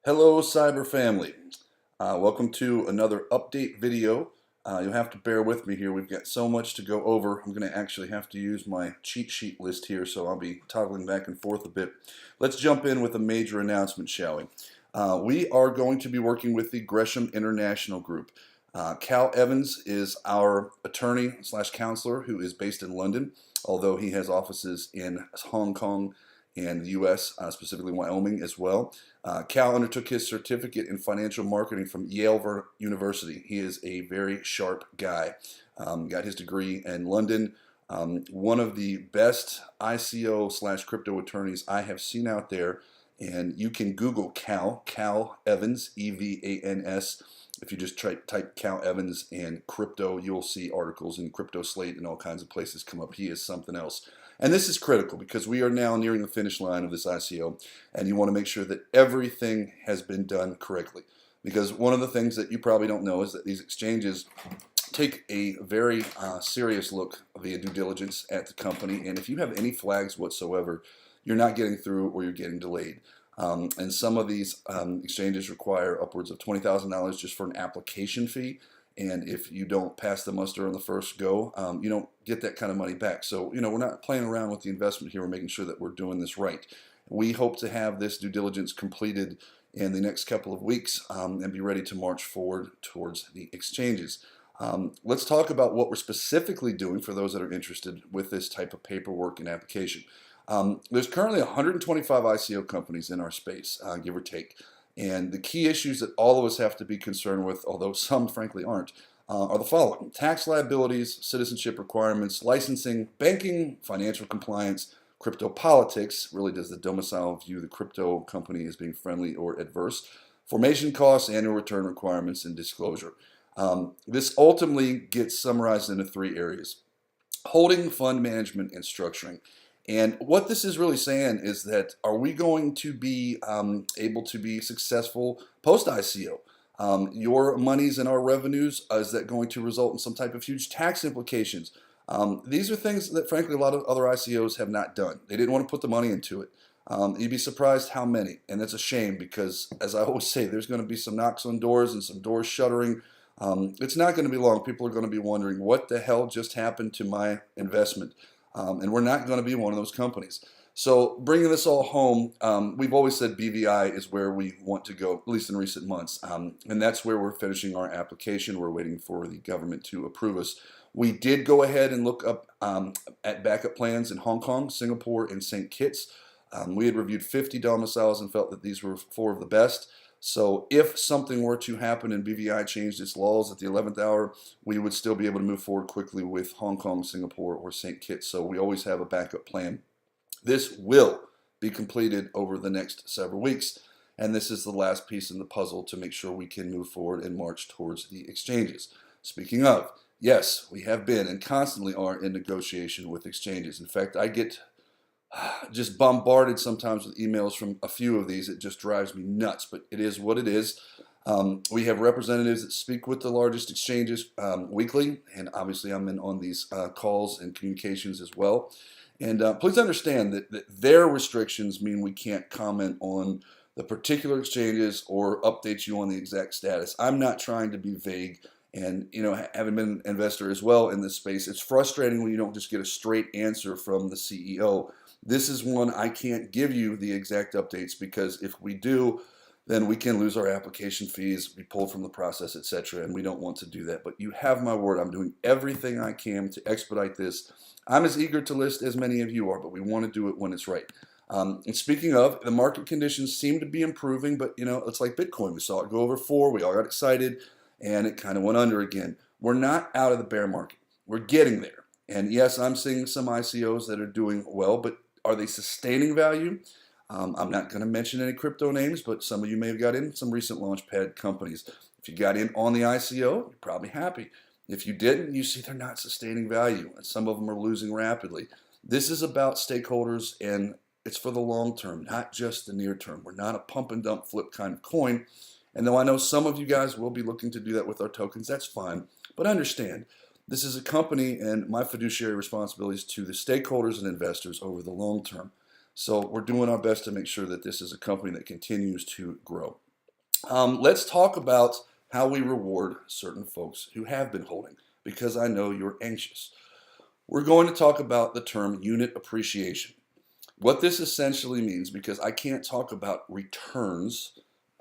Hello cyber family. Welcome to another update video. You'll have to bear with me here. We've got so much to go over. I'm going to actually have to use my cheat sheet list here, so I'll be toggling back and forth a bit. Let's jump in with a major announcement, shall we? We are going to be working with the Gresham International Group. Cal Evans is our attorney slash counselor who is based in London, although he has offices in Hong Kong and the U.S., specifically Wyoming as well. Cal undertook his certificate in financial marketing from Yale University. He is a very sharp guy. Got his degree in London. One of the best ICO slash crypto attorneys I have seen out there. And you can Google Cal Evans, E-V-A-N-S. If you just type Cal Evans and crypto, you'll see articles in Crypto Slate and all kinds of places come up. He is something else. And this is critical because we are now nearing the finish line of this ICO, and you want to make sure that everything has been done correctly. Because one of the things that you probably don't know is that these exchanges take a very serious look via due diligence at the company, and if you have any flags whatsoever, you're not getting through or you're getting delayed. And some of these exchanges require upwards of $20,000 just for an application fee. And if you don't pass the muster on the first go, you don't get that kind of money back. So, we're not playing around with the investment here. We're making sure that we're doing this right. We hope to have this due diligence completed in the next couple of weeks and be ready to march forward towards the exchanges. Let's talk about what we're specifically doing for those that are interested with this type of paperwork and application. There's currently 125 ICO companies in our space, give or take. And the key issues that all of us have to be concerned with, although some frankly aren't, are the following: tax liabilities, citizenship requirements, licensing, banking, financial compliance, crypto politics. Really, does the domicile view the crypto company as being friendly or adverse? Formation costs, annual return requirements, and disclosure. This ultimately gets summarized into three areas: holding, fund management, and structuring. And what this is really saying is that, are we going to be able to be successful post-ICO? Your monies and our revenues, is that going to result in some type of huge tax implications? These are things that, frankly, a lot of other ICOs have not done. They didn't want to put the money into it. You'd be surprised how many, and that's a shame because, as I always say, there's going to be some knocks on doors and some doors shuttering. It's not going to be long. People are going to be wondering, what the hell just happened to my investment? And we're not going to be one of those companies. So bringing this all home, we've always said BVI is where we want to go, at least in recent months. And that's where we're finishing our application. We're waiting for the government to approve us. We did go ahead and look up at backup plans in Hong Kong, Singapore, and St. Kitts. We had reviewed 50 domiciles and felt that these were 4 of the best. So if something were to happen and BVI changed its laws at the 11th hour, we would still be able to move forward quickly with Hong Kong, Singapore, or St. Kitts. So we always have a backup plan. This will be completed over the next several weeks. And this is the last piece in the puzzle to make sure we can move forward and march towards the exchanges. Speaking of, yes, we have been and constantly are in negotiation with exchanges. In fact, I get just bombarded sometimes with emails from a few of these. It just drives me nuts, but it is what it is. We have representatives that speak with the largest exchanges weekly, and obviously I'm in on these calls and communications as well. And please understand that their restrictions mean we can't comment on the particular exchanges or update you on the exact status. I'm not trying to be vague. And, having been an investor as well in this space, it's frustrating when you don't just get a straight answer from the CEO. This is one I can't give you the exact updates, because if we do, then we can lose our application fees, be pulled from the process, etc. And we don't want to do that. But you have my word. I'm doing everything I can to expedite this. I'm as eager to list as many of you are, but we want to do it when it's right. And speaking of, the market conditions seem to be improving, but, it's like Bitcoin. We saw it go over 4. We all got excited, and it kind of went under again. We're not out of the bear market. We're getting there. And yes, I'm seeing some ICOs that are doing well, but are they sustaining value? I'm not going to mention any crypto names, but some of you may have got in some recent launchpad companies. If you got in on the ICO, you're probably happy. If you didn't, you see they're not sustaining value, and some of them are losing rapidly. This is about stakeholders, and it's for the long term, not just the near term. We're not a pump and dump flip kind of coin. And though I know some of you guys will be looking to do that with our tokens, that's fine. But understand, this is a company, and my fiduciary responsibility is to the stakeholders and investors over the long term. So we're doing our best to make sure that this is a company that continues to grow. Let's talk about how we reward certain folks who have been holding, because I know you're anxious. We're going to talk about the term unit appreciation. What this essentially means, because I can't talk about returns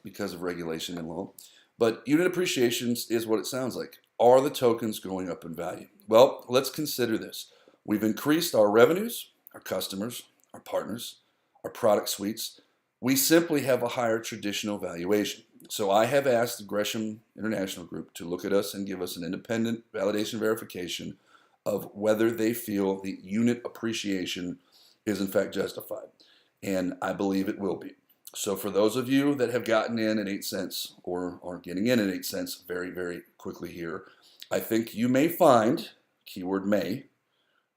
because of regulation and law, but unit appreciation is what it sounds like. Are the tokens going up in value? Well, let's consider this. We've increased our revenues, our customers, our partners, our product suites. We simply have a higher traditional valuation. So I have asked the Gresham International Group to look at us and give us an independent validation verification of whether they feel the unit appreciation is in fact justified. And I believe it will be. So for those of you that have gotten in at 8 cents or are getting in at 8 cents very, very quickly here, I think you may find, keyword may,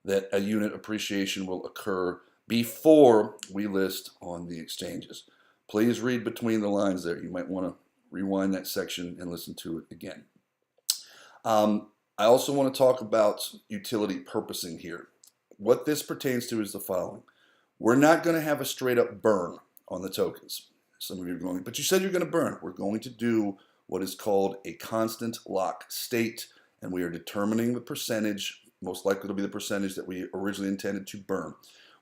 that a unit appreciation will occur before we list on the exchanges. Please read between the lines there. You might want to rewind that section and listen to it again. I also want to talk about utility purposing here. What this pertains to is the following. We're not going to have a straight up burn on the tokens. Some of you are going, but you said you're going to burn. We're going to do what is called a constant lock state, and we are determining the percentage, most likely to be the percentage that we originally intended to burn.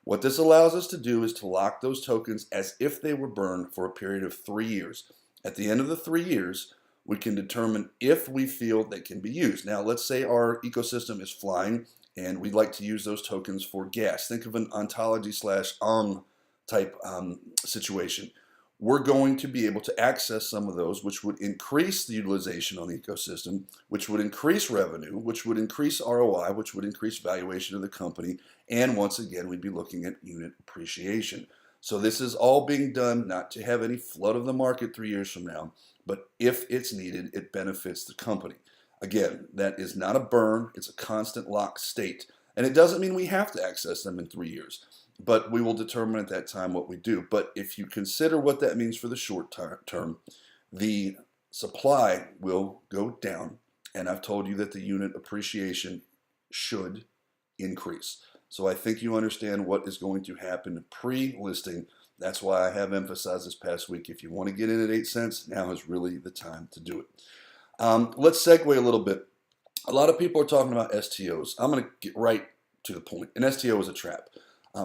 What this allows us to do is to lock those tokens as if they were burned for a period of 3 years. At the end of the 3 years, we can determine if we feel they can be used. Now, let's say our ecosystem is flying and we'd like to use those tokens for gas. Think of an ontology / type situation. We're going to be able to access some of those, which would increase the utilization on the ecosystem, which would increase revenue, which would increase ROI, which would increase valuation of the company, and once again, we'd be looking at unit appreciation. So this is all being done not to have any flood of the market 3 years from now, but if it's needed, it benefits the company. Again, that is not a burn, it's a constant lock state. And it doesn't mean we have to access them in 3 years, but we will determine at that time what we do. But if you consider what that means for the short term, the supply will go down. And I've told you that the unit appreciation should increase. So I think you understand what is going to happen pre-listing. That's why I have emphasized this past week, if you want to get in at 8 cents, now is really the time to do it. Let's segue a little bit. A lot of people are talking about STOs. I'm going to get right to the point. An STO is a trap,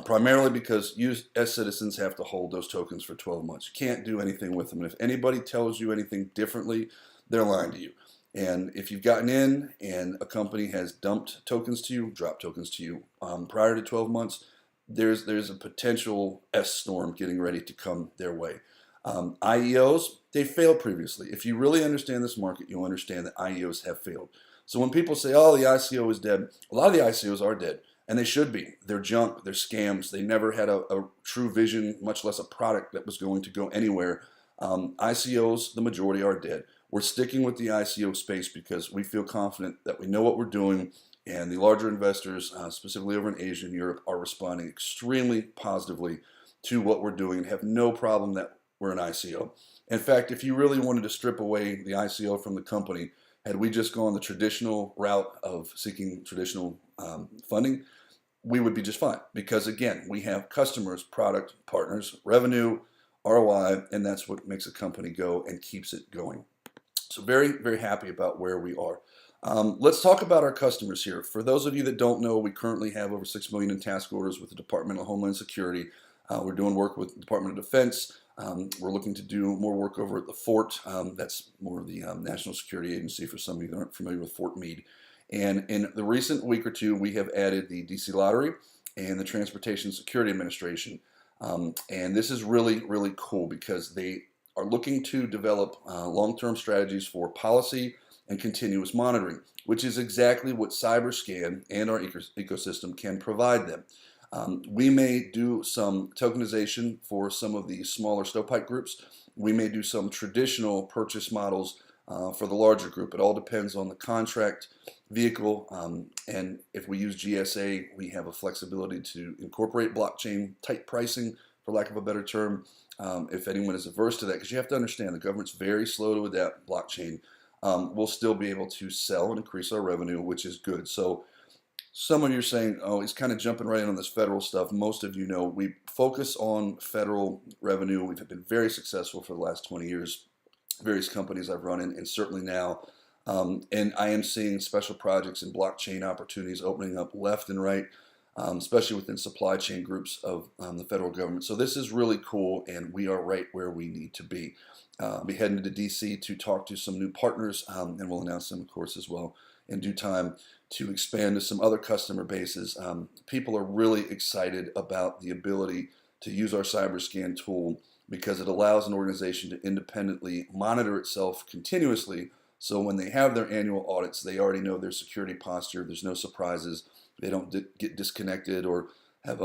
primarily because you as citizens have to hold those tokens for 12 months. You can't do anything with them. And if anybody tells you anything differently, they're lying to you. And if you've gotten in and a company has dumped tokens to you, dropped tokens to you prior to 12 months, there's a potential S storm getting ready to come their way. IEOs, they failed previously. If you really understand this market, you'll understand that IEOs have failed. So when people say, oh, the ICO is dead, a lot of the ICOs are dead, and they should be. They're junk, they're scams. They never had a true vision, much less a product that was going to go anywhere. ICOs, the majority are dead. We're sticking with the ICO space because we feel confident that we know what we're doing, and the larger investors, specifically over in Asia and Europe, are responding extremely positively to what we're doing and have no problem that we're an ICO. In fact, if you really wanted to strip away the ICO from the company, had we just gone the traditional route of seeking traditional funding, we would be just fine. Because again, we have customers, product, partners, revenue, ROI, and that's what makes a company go and keeps it going. So very, very happy about where we are. Let's talk about our customers here. For those of you that don't know, we currently have over 6 million in task orders with the Department of Homeland Security. We're doing work with the Department of Defense. We're looking to do more work over at the Fort. That's more of the National Security Agency for some of you that aren't familiar with Fort Meade. And in the recent week or two, we have added the DC Lottery and the Transportation Security Administration. And this is really, really cool because they are looking to develop long-term strategies for policy and continuous monitoring, which is exactly what CyberScan and our ecosystem can provide them. We may do some tokenization for some of the smaller stovepipe groups. We may do some traditional purchase models for the larger group. It all depends on the contract vehicle, and if we use GSA, we have a flexibility to incorporate blockchain type pricing, for lack of a better term, if anyone is averse to that, because you have to understand the government's very slow to adapt blockchain. We'll still be able to sell and increase our revenue, which is good. So some of you are saying, oh, he's kind of jumping right in on this federal stuff. Most of you know we focus on federal revenue. We've been very successful for the last 20 years. various companies I've run in, and certainly now. And I am seeing special projects and blockchain opportunities opening up left and right, especially within supply chain groups of the federal government. So this is really cool, and we are right where we need to be. I'll be heading to DC to talk to some new partners, and we'll announce them, of course, as well in due time to expand to some other customer bases. People are really excited about the ability to use our CyberScan tool because it allows an organization to independently monitor itself continuously. So when they have their annual audits, they already know their security posture. There's no surprises. They don't get disconnected or have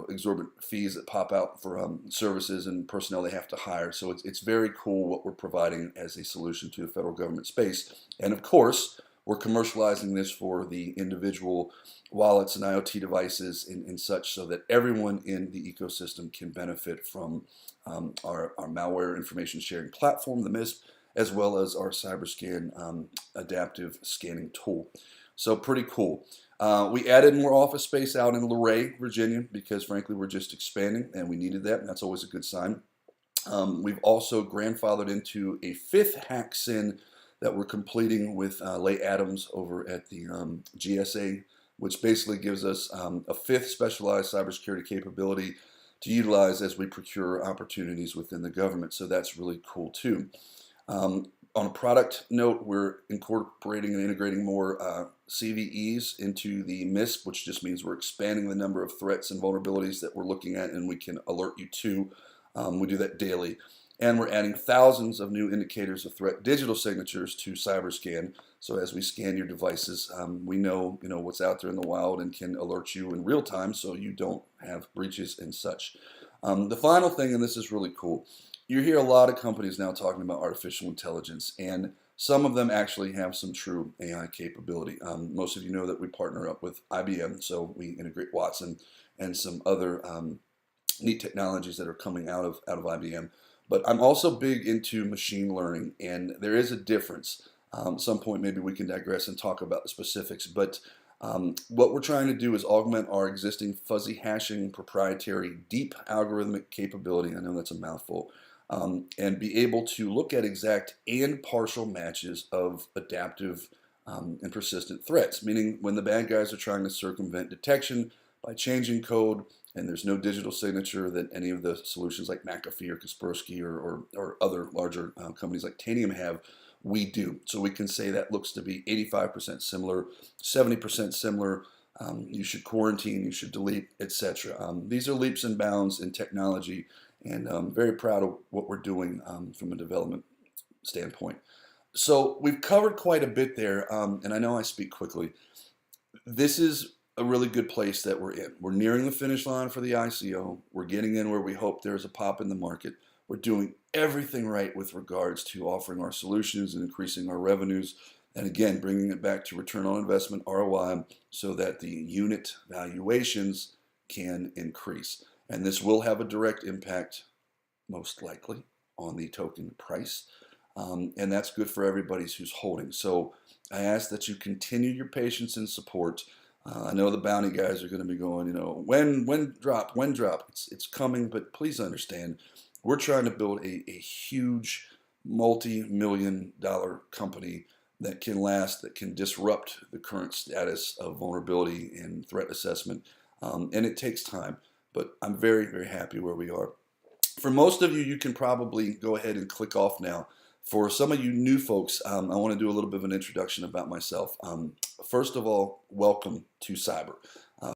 exorbitant fees that pop out for services and personnel they have to hire. So it's very cool what we're providing as a solution to the federal government space. And of course, we're commercializing this for the individual wallets and IoT devices and such, so that everyone in the ecosystem can benefit from our malware information sharing platform, the MISP, as well as our CyberScan adaptive scanning tool. So pretty cool. We added more office space out in Luray, Virginia, because frankly we're just expanding and we needed that, and that's always a good sign. We've also grandfathered into a 5th hack SIN that we're completing with Leigh Adams over at the GSA, which basically gives us a 5th specialized cybersecurity capability to utilize as we procure opportunities within the government. So that's really cool too. On a product note, we're incorporating and integrating more CVEs into the MISP, which just means we're expanding the number of threats and vulnerabilities that we're looking at and we can alert you to. We do that daily. And we're adding thousands of new indicators of threat digital signatures to CyberScan. So as we scan your devices, we know what's out there in the wild and can alert you in real time so you don't have breaches and such. The final thing, and this is really cool, you hear a lot of companies now talking about artificial intelligence, and some of them actually have some true AI capability. Most of you know that we partner up with IBM, so we integrate Watson and some other neat technologies that are coming out of IBM. But I'm also big into machine learning, and there is a difference. Some point maybe we can digress and talk about the specifics, but what we're trying to do is augment our existing fuzzy hashing proprietary deep algorithmic capability, I know that's a mouthful, and be able to look at exact and partial matches of adaptive and persistent threats, meaning when the bad guys are trying to circumvent detection by changing code, and there's no digital signature that any of the solutions like McAfee or Kaspersky or other larger companies like Tanium have, we do. So we can say that looks to be 85% similar, 70% similar, you should quarantine, you should delete, etc. These are leaps and bounds in technology, and I'm very proud of what we're doing from a development standpoint. So we've covered quite a bit there, and I know I speak quickly. This is a really good place that we're in. We're nearing the finish line for the ICO. We're getting in where we hope there's a pop in the market. We're doing everything right with regards to offering our solutions and increasing our revenues. And again, bringing it back to return on investment, ROI, so that the unit valuations can increase. And this will have a direct impact, most likely, on the token price. And that's good for everybody who's holding. So I ask that you continue your patience and support. I know the bounty guys are going to be going, when drop? It's coming, but please understand, we're trying to build a huge multi-million-dollar company that can last, that can disrupt the current status of vulnerability and threat assessment, and it takes time, but I'm very, very happy where we are. For most of you, you can probably go ahead and click off now. For some of you new folks, I want to do a little bit of an introduction about myself. First of all, welcome to Cyber.